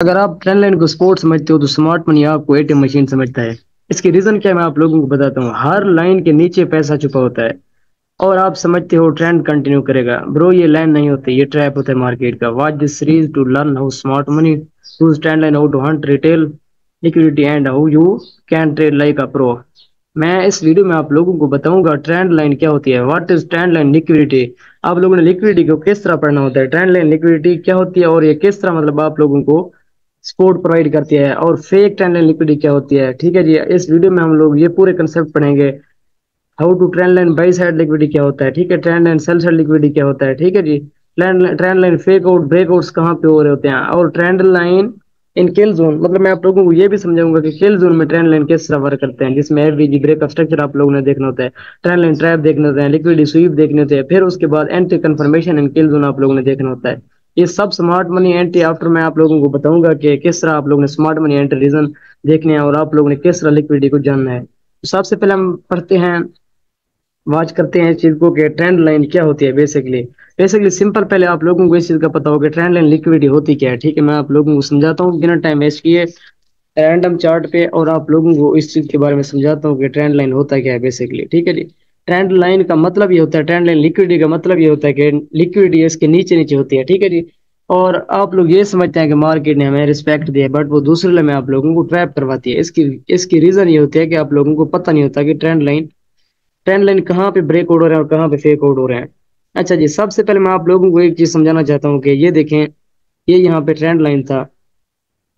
अगर आप trend line को स्पोर्ट समझते हो तो स्मार्ट मनी आपको एटीएम मशीन समझता है। इसकी रीजन क्या है मैं आप लोगों को बताता हूँ। हर लाइन के नीचे पैसा छुपा होता है और आप समझते हो ट्रेंड कंटिन्यू करेगा। ब्रो ये लाइन नहीं होती, ये ट्रैप होता है मार्केट का। Watch this series to learn how smart money use trend line, how to hunt retail liquidity and how you can trade like a pro. मैं इस वीडियो में आप लोगों को बताऊंगा ट्रेंड लाइन क्या होती है, what is trend line liquidity. आप लोगों ने लिक्विडिटी को किस तरह पढ़ना होता है, ट्रेंड लाइन लिक्विडिटी क्या होती है और ये किस तरह मतलब आप लोगों को सपोर्ट प्रोवाइड करती है, और फेक ट्रेंड लाइन लिक्विडिटी क्या होती है। ठीक है जी, इस वीडियो में हम लोग ये पूरे कंसेप्ट पढ़ेंगे। How to trend line buy side liquidity क्या होता है, ठीक है, trend line sell side liquidity क्या होता है, ठीक है जी। Trend line fake out breakouts कहाँ पे हो रहे होते हैं, और trend line in kill zone, मतलब मैं आप लोगों को ये भी समझाऊंगा कि किल जोन में ट्रेंड लाइन किस तरह वर्क करते हैं, जिसमें एफवीजी ब्रेक स्ट्रक्चर आप लोगों ने देखना होता है, ट्रेंड लाइन ट्रैप देखने होते हैं, लिक्विडिटी स्वीप देखने होते हैं, फिर उसके बाद एंट्री कंफर्मेशन इन किल जोन आप लोगों ने देखना होता है। ये सब स्मार्ट मनी एंट्री आफ्टर मैं आप लोगों को बताऊंगा कि किस तरह आप लोगों ने स्मार्ट मनी एंट्री रीजन देखने हैं और आप लोगों ने किस तरह लिक्विडिटी को जानना है। तो सबसे पहले हम पढ़ते हैं, वाच करते हैं इस चीज को कि ट्रेंड लाइन क्या होती है। बेसिकली सिंपल, पहले आप लोगों को इस चीज का पता हो कि ट्रेंड लाइन लिक्विडिटी होती क्या है। ठीक है, मैं आप लोगों को समझाता हूँ बिना टाइम वेस्ट किए रैंडम चार्ट पे, और आप लोगों को इस चीज के बारे में समझाता हूँ कि ट्रेंड लाइन होता क्या है बेसिकली। ठीक है जी, ट्रेंड लाइन का मतलब ये होता है, ट्रेंड लाइन लिक्विडिटी का मतलब ये होता है कि लिक्विडिटी इसके नीचे नीचे होती है। ठीक है जी, और आप लोग ये समझते हैं कि मार्केट ने हमें रिस्पेक्ट दिया, बट वो दूसरे में आप लोगों को ट्रैप करवाती है। इसकी इसकी रीजन ये होती है कि आप लोगों को पता नहीं होता कि ट्रेंड लाइन कहाँ पे ब्रेक आउट हो रहे हैं और कहाँ पे फेक आउट हो रहे हैं। अच्छा जी, सबसे पहले मैं आप लोगों को एक चीज समझाना चाहता हूँ कि ये देखें, ये यहाँ पे ट्रेंड लाइन था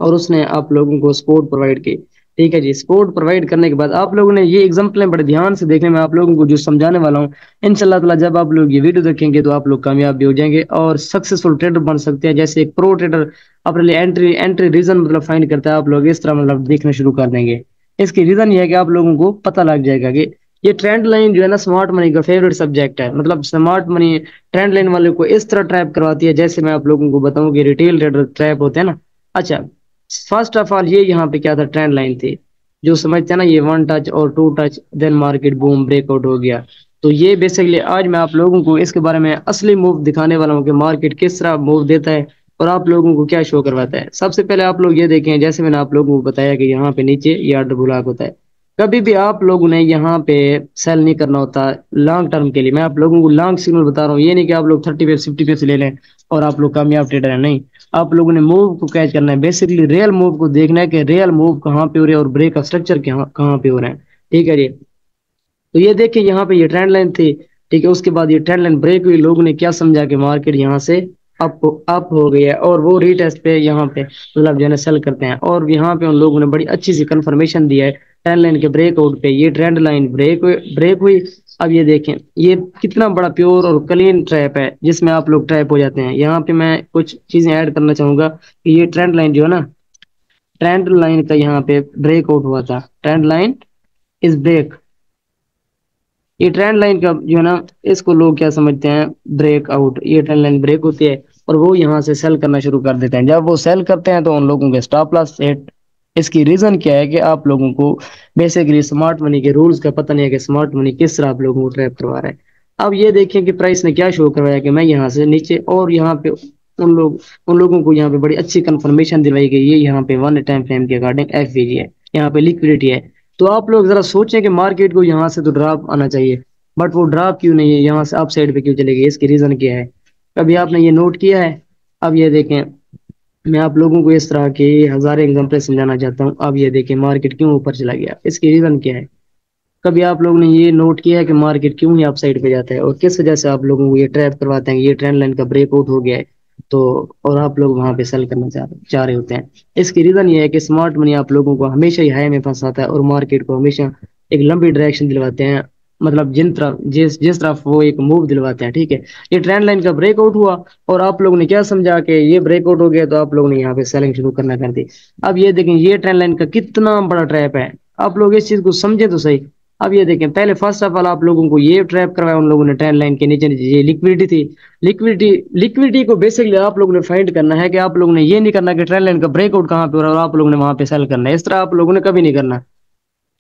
और उसने आप लोगों को सपोर्ट प्रोवाइड की। ठीक है जी, सपोर्ट प्रोवाइड करने के बाद आप लोगों ने ये एग्जांपल बड़े ध्यान से देखने में आप लोगों को जो समझाने वाला हूँ, इंशाल्लाह ताला जब आप लोग ये वीडियो देखेंगे तो आप लोग कामयाब भी हो जाएंगे और सक्सेसफुल ट्रेडर बन सकते हैं। जैसे एक प्रो ट्रेडर अपने लिए एंट्री एंट्री रीजन मतलब फाइंड करता है, आप लोग इस तरह मतलब देखना शुरू कर देंगे। इसकी रीजन ये है कि आप लोगों को पता लग जाएगा कि ये ट्रेंड लाइन जो है ना स्मार्ट मनी का फेवरेट सब्जेक्ट है। मतलब स्मार्ट मनी ट्रेंड लाइन वाले को इस तरह ट्रैप करवाती है जैसे मैं आप लोगों को बताऊं कि रिटेल ट्रेडर ट्रैप होते हैं ना। अच्छा, फर्स्ट ऑफ ऑल ये यहाँ पे क्या था, ट्रेंड लाइन थी। जो समझते हैं ना, ये वन टच और two touch then market boom breakout हो गया। तो ये बेसिकली आज मैं आप लोगों को इसके बारे में असली मूव दिखाने वाला हूँ कि मार्केट किस तरह मूव देता है और आप लोगों को क्या शो करवाता है। सबसे पहले आप लोग ये देखें, जैसे मैंने आप लोगों को बताया कि यहाँ पे नीचे ये ऑर्डर ब्लॉक होता है। कभी भी आप लोगों ने यहाँ पे सेल नहीं करना होता लॉन्ग टर्म के लिए। मैं आप लोगों को लॉन्ग सिग्नल बता रहा हूँ, ये नहीं कि आप लोग 30 पे 50 पे से ले लें और आप लोग कामयाब ट्रेडर हैं, नहीं। आप लोगों ने मूव को कैच करना है, बेसिकली रियल मूव को देखना है कि रियल मूव कहाँ पे हो रहे हैं और ब्रेक का स्ट्रक्चर कहाँ कहाँ पे हो रहे हैं। ठीक है जी, तो ये देखिए यहाँ पे ये ट्रेंड लाइन थी। ठीक है, उसके बाद ये ट्रेंड लाइन ब्रेक हुई, लोगों ने क्या समझा कि मार्केट यहाँ से अप हो गई है और वो रीटेस्ट पे यहाँ पे मतलब जो है सेल करते हैं, और यहाँ पे उन लोगों ने बड़ी अच्छी सी कंफर्मेशन दिया है ट्रेंड लाइन के ब्रेकआउट पे। ये ट्रेंड लाइन ब्रेक हुई। अब ये देखें, ये कितना बड़ा प्योर और क्लीन ट्रैप है जिसमें आप लोग ट्रैप हो जाते हैं। यहाँ पे मैं कुछ चीजें ऐड करना चाहूंगा कि ये ट्रेंड लाइन जो है ना, ट्रेंड लाइन का यहाँ पे ब्रेकआउट हुआ था, ट्रेंड लाइन इज ब्रेक। ये ट्रेंड लाइन का जो है ना, इसको लोग क्या समझते हैं, ब्रेक आउट। ये ट्रेंड लाइन ब्रेक होती है और वो यहाँ से सेल करना शुरू कर देते हैं। जब वो सेल करते हैं तो उन लोगों के स्टॉप लॉस सेट। इसकी रीजन क्या है कि आप लोगों को बेसिकली स्मार्ट मनी के रूल्स का पता नहीं है कि स्मार्ट मनी किस तरह आप लोगों को ट्रैप करवा रहा है। अब ये देखें कि प्राइस ने क्या शो करवाया कि मैं यहाँ से नीचे, और यहाँ पे उन लोगों को यहाँ पे बड़ी अच्छी कंफर्मेशन दिलवाई गई। ये यहाँ पे वन टाइम फ्रेम के अकॉर्डिंग एफवीजी है, यहाँ पे लिक्विडिटी है। तो आप लोग जरा सोचें कि मार्केट को यहाँ से तो ड्रॉप आना चाहिए, बट वो ड्रॉप क्यों नहीं है, यहाँ से अप साइड पे क्यों चलेगी, इसकी रीजन क्या है, कभी आपने ये नोट किया है। अब ये देखें, मैं आप लोगों को इस तरह के हजारों एग्जांपल समझाना चाहता हूँ। अब ये देखें मार्केट क्यों ऊपर चला गया, इसकी रीजन क्या है। कभी आप लोगों ने ये नोट किया है कि मार्केट क्यों ही अप साइड पे जाता है और किस वजह से आप लोगों को ये ट्रैप करवाते हैं, ये ट्रेंड लाइन का ब्रेकआउट हो गया है तो, और आप लोग वहां पे सेल करना चाह रहे होते हैं। इसकी रीजन ये है कि स्मार्ट मनी आप लोगों को हमेशा ही हाई में फंसाता है और मार्केट को हमेशा एक लंबी डायरेक्शन दिलवाते हैं, मतलब जिन तरफ जिस जिस तरफ वो एक मूव दिलवाते हैं। ठीक है, ये ट्रेंड लाइन का ब्रेकआउट हुआ और आप लोगों ने क्या समझा कि ये ब्रेकआउट हो गया तो आप लोगों ने यहाँ पे सेलिंग शुरू करना कर दी। अब ये देखें, ये ट्रेंड लाइन का कितना बड़ा ट्रैप है, आप लोग इस चीज को समझे तो सही। अब ये देखें, पहले फर्स्ट ऑफ ऑल आप लोगों को ये ट्रैप करवाया उन लोगों ने ट्रेंड लाइन के नीचे नीचे, ये लिक्विडिटी थी। लिक्विडिटी को बेसिकली आप लोगों ने फाइंड करना है कि आप लोगों ने ये नहीं करना कि ट्रेंड लाइन का ब्रेकआउट कहाँ पे हो रहा है और आप लोगों ने वहां पे सेल करना है, इस तरह आप लोगों ने कभी नहीं करना।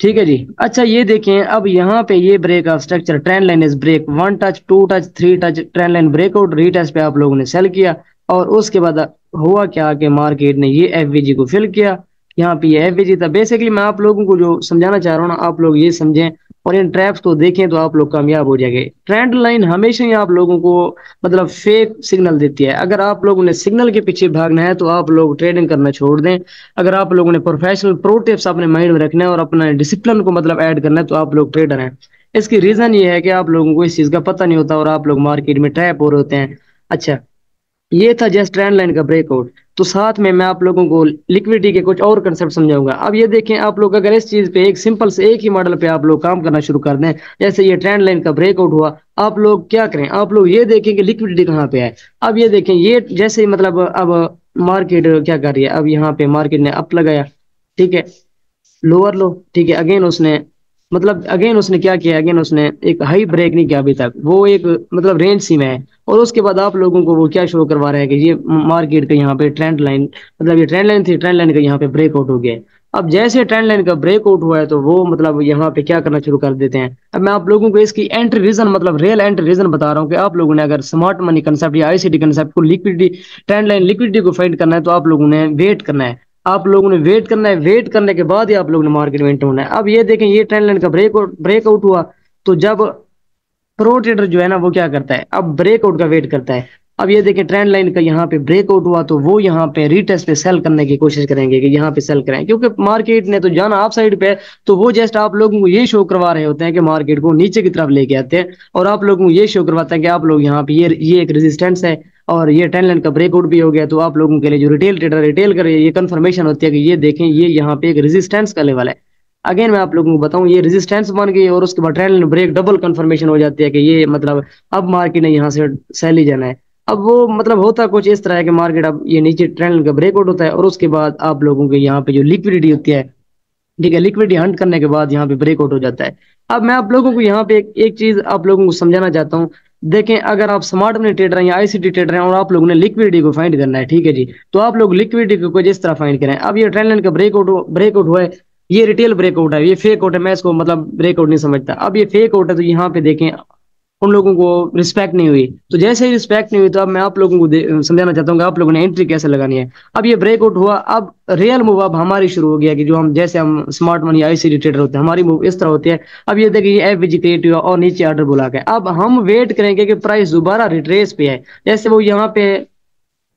ठीक है जी, अच्छा ये देखें, अब यहाँ पे ये break of structure trend line is break, one touch two touch three touch trend line breakout retest पे आप लोगों ने सेल किया اور اس کے بعد ہوا کیا کہ مارکیٹ نے یہ ایف وی جی کو فل کیا، یہاں پہ یہ ایف وی جی تھا۔ بیسکلی میں آپ لوگوں کو جو سمجھانا چاہ رہا ہوں نا، آپ لوگ یہ سمجھیں اور ان ٹریپس کو دیکھیں تو آپ لوگ کامیاب ہو جائیں گے۔ ٹرینڈ لائن ہمیشہ ہی آپ لوگوں کو مطلب فیک سگنل دیتی ہے۔ اگر آپ لوگوں نے سگنل کے پیچھے بھاگنا ہے تو آپ لوگ ٹریڈنگ کرنا چھوڑ دیں۔ اگر آپ لوگوں نے پروفیشنل پرو ٹپس اپنے مائنڈ میں رکھنا ہے اور اپنا ڈسپلن کو مطلب ایڈ کرنا ہے تو آپ لوگ ٹریڈر ہیں۔ اس کی ریزن یہ ہے کہ آپ لوگوں کو اس چیز کا پتہ نہیں ہوتا اور آپ لوگ مارکیٹ میں ٹریپ ہو رہے ہوتے ہیں۔ اچھا، یہ تھا جسٹ ٹرینڈ لائن کا بریک آؤٹ۔ تو ساتھ میں آپ لوگوں کو لکوڈٹی کے کچھ اور کنسپٹ سمجھاؤں گا۔ اب یہ دیکھیں، آپ لوگ اگر اس چیز پہ ایک سمپل سے ایک ہی ماڈل پہ آپ لوگ کام کرنا شروع کر دیں، جیسے یہ ٹرینڈ لائن کا بریک آؤٹ ہوا، آپ لوگ کیا کریں، آپ لوگ یہ دیکھیں کہ لکوڈٹی کہاں پہ ہے۔ اب یہ دیکھیں، یہ جیسے مطلب اب مارکیٹ کیا کر رہی ہے، اب یہاں پہ مارکیٹ نے اپ لگایا، ٹھیک ہے، لوور لو، ٹھیک ہے، اگین اس نے کیا کیا، اگین اس نے ایک ہائی بریک نہیں کیا ابھی تک، وہ ایک مطلب رینج سی میں ہے۔ اور اس کے بعد آپ لوگوں کو وہ کیا شو کروا رہا ہے کہ یہ مارکیٹ کا یہاں پہ ٹرینڈ لائن، مطلب یہ ٹرینڈ لائن تھی، ٹرینڈ لائن کا یہاں پہ بریک آؤٹ ہو گیا ہے۔ اب جیسے ٹرینڈ لائن کا بریک آؤٹ ہوا ہے تو وہ مطلب یہاں پہ کیا کرنا شروع کر دیتے ہیں۔ اب میں آپ لوگوں کو اس کی اینٹری ریزن، مطلب ریئل اینٹری ریزن بتا رہا ہوں کہ آپ لوگوں نے اگر سمارٹ منی کنسپٹ یا آئی سی ٹی کنسپٹ کو لکوڈٹی، ٹرینڈ لائن لکوڈٹی کو فائنڈ کرنا ہے تو آپ لوگوں نے ویٹ کرنا ہے۔ آپ لوگوں نے ویٹ کرنا ہے، ویٹ کرنے کے بعد ہی آپ لوگوں نے مارکیٹ میں انٹر ہونا ہے۔ اب یہ دیکھیں، یہ ٹرینڈ لائن کا بریک آؤٹ ہوا تو جب پرو ٹریڈر جو ہے نا وہ کیا کرتا ہے، اب بریک آؤٹ کا ویٹ کرتا ہے۔ اب یہ دیکھیں، ٹرینڈ لائن کا یہاں پہ بریک آؤٹ ہوا تو وہ یہاں پہ ریٹیسٹ پہ سیل کرنے کی کوشش کریں گے کہ یہاں پہ سیل کریں، کیونکہ مارکیٹ نے تو جانا آپ سائڈ پہ، تو وہ جسٹ آپ لوگوں کو یہ شو کروا رہے ہوتے ہیں کہ مارکیٹ کو نیچے کی طرف لے کے آتے ہیں، اور آپ لوگوں کو یہ شو کرواتا ہے کہ آپ لوگ یہاں پہ یہ ایک ریزسٹنس ہے اور یہ ٹرینڈ لائن کا بریک آؤٹ بھی ہو گیا۔ تو آپ لوگوں کے لیے جو ریٹیل ٹریڈر ریٹیل کر یہ کنفرمیشن ہوتی ہے کہ یہ دیکھیں، یہ یہاں پہ ایک ریزسٹنس کا لیول ہے۔ اگین میں آپ لوگوں کو بتاؤں، یہ ریزسٹنس بن گئی اور اس کے بعد trend line break double confirmation ہو جاتی ہے کہ یہ مطلب اب مارکیٹ نے یہاں سے سیل ہی جانا ہے۔ اب وہ مطلب ہوتا کچھ اس طرح ہے کہ مارکیٹ اب یہ نیچے ٹرینڈ لائن کا بریک آؤٹ ہوتا ہے اور اس کے بعد آپ لوگوں کے یہاں پہ جو لکوڈٹی ہوتی ہے، ٹھیک ہے، لکوڈٹی ہنٹ کرنے کے بعد یہاں پہ بریک آؤٹ ہو جاتا ہے۔ اب میں آپ لوگوں کو یہاں پہ ایک چیز آپ لوگوں کو سمجھانا چاہتا ہوں۔ دیکھیں، اگر آپ سمارٹ منی ٹریڈر ہیں یا آئی سی ٹی ٹریڈر ہیں اور آپ لوگوں نے لکوڈٹی کو فائنڈ کرنا ہے، ٹھیک ہے جی، تو آپ لوگ لکوڈٹی کو کچھ اس طرح فائنڈ کریں۔ اب یہ ٹرینڈ لائن کا بریک آؤٹ ہوا ہے، یہ ریٹیل بریک آؤٹ ہے، یہ فیک آؤٹ ہے، میں اس کو مطلب بریک آؤٹ نہیں سمجھتا۔ اب یہ فیک آؤٹ ہے تو یہاں پہ دیکھیں ان لوگوں کو رسپیکٹ نہیں ہوئی، تو جیسے ہی رسپیکٹ نہیں ہوئی تو اب میں آپ لوگوں کو سمجھانا چاہتا ہوں کہ آپ لوگوں نے انٹری کیسے لگانی ہے۔ اب یہ بریک آؤٹ ہوا، اب ریئل موو اب ہماری شروع ہو گیا کہ جو ہم جیسے ہم اسمارٹ منی آئی سی ڈی ٹریڈر ہوتے ہیں، ہماری موو اس طرح ہوتی ہے۔ اب یہ دیکھیں، یہ ایف وی جی کریٹ ہوا اور نیچے آرڈر بلا کے اب ہم ویٹ کریں گے کہ پرائس دوبارہ ریٹریس پہ ہے۔ جیسے وہ یہاں پہ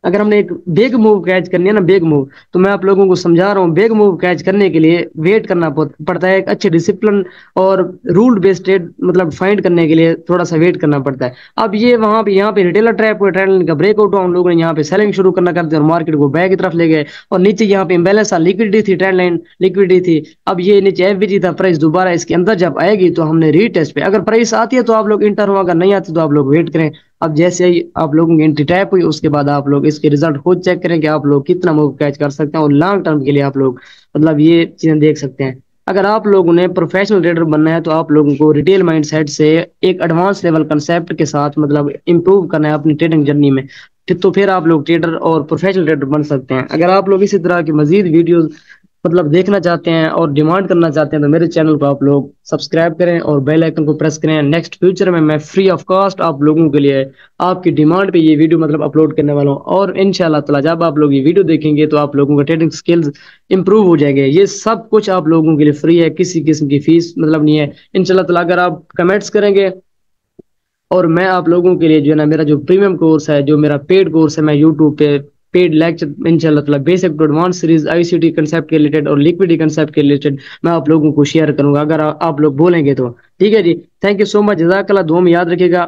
اگر ہم نے ایک بگ موو کیچ کرنی ہے نا، بگ موو، تو میں آپ لوگوں کو سمجھا رہا ہوں، بگ موو کیچ کرنے کے لیے ویٹ کرنا پڑتا ہے، ایک اچھے ڈسپلن اور رول بیسڈ ٹریڈ مطلب فائنڈ کرنے کے لیے تھوڑا سا ویٹ کرنا پڑتا ہے۔ اب یہ وہاں پہ یہاں پہ ریٹیلر ٹریپ ہوئے، ٹرینڈ لائن کا بریک آؤٹ ہوا، ہم لوگوں نے یہاں پہ سیلنگ شروع کرنا کرتے اور مارکیٹ کو بیک کی طرف لے گئے، اور نیچے یہاں پہ امبیلنس تھا، لکوڈٹی تھی، ٹرینڈ لائن لکوڈٹی تھی۔ اب یہ نیچے ایف وی جی تھا، پرائس دوبارہ اس کے اندر جب آئے گی تو ہم نے ری ٹیسٹ پہ، اگر پرائس آتی ہے تو آپ لوگ انٹر ہو، اگر نہیں آتی تو آپ لوگ ویٹ کریں۔ اب جیسے ہی آپ لوگوں کی انٹری ٹیپ ہوئی، اس کے بعد آپ لوگ اس کے ریزلٹ خود چیک کریں کہ آپ لوگ کتنا موو کیچ کر سکتے ہیں، اور لانگ ٹرم کے لیے آپ لوگ مطلب یہ چیزیں دیکھ سکتے ہیں۔ اگر آپ لوگوں نے پروفیشنل ٹریڈر بننا ہے تو آپ لوگوں کو ریٹیل مائنڈ سیٹ سے ایک ایڈوانس لیول کنسپٹ کے ساتھ مطلب امپروو کرنا ہے اپنی ٹریڈنگ جرنی میں، تو پھر آپ لوگ ٹریڈر اور پروفیشنل ٹریڈر بن سکتے ہیں۔ اگر آپ لوگ اسی طرح کی مزید ویڈیوز مطلب دیکھنا چاہتے ہیں اور ڈیمانڈ کرنا چاہتے ہیں تو میرے چینل کو آپ لوگ سبسکرائب کریں اور بیل آئیکن کو پریس کریں۔ نیکسٹ فیوچر میں فری آف کاسٹ آپ لوگوں کے لیے آپ کی ڈیمانڈ پہ یہ ویڈیو مطلب اپلوڈ کرنے والا ہوں، اور انشاءاللہ تعالی جب آپ لوگ یہ ویڈیو دیکھیں گے تو آپ لوگوں کا ٹریڈنگ سکلز امپروو ہو جائیں گے۔ یہ سب کچھ آپ لوگوں کے لیے فری ہے، کسی قسم کی فیس مطلب نہیں ہے۔ انشاءاللہ تعالی اگر آپ کمنٹس کریں گے اور میں آپ لوگوں کے لیے جو ہے نا میرا جو پریمیم کورس ہے، جو میرا پیڈ کورس ہے، میں یوٹیوب پہ پیڈ لیکچر انشاءاللہ تعالی basic to advance series I C T concept کے ریلیٹڈ اور لکوڈٹی کنسپٹ کے ریلیٹڈ میں آپ لوگوں کو شیئر کروں گا، اگر آپ لوگ بولیں گے تو ٹھیک ہے جی۔ تھینک یو سو مچ، جزاک اللہ، دعا میں یاد رکھیے گا۔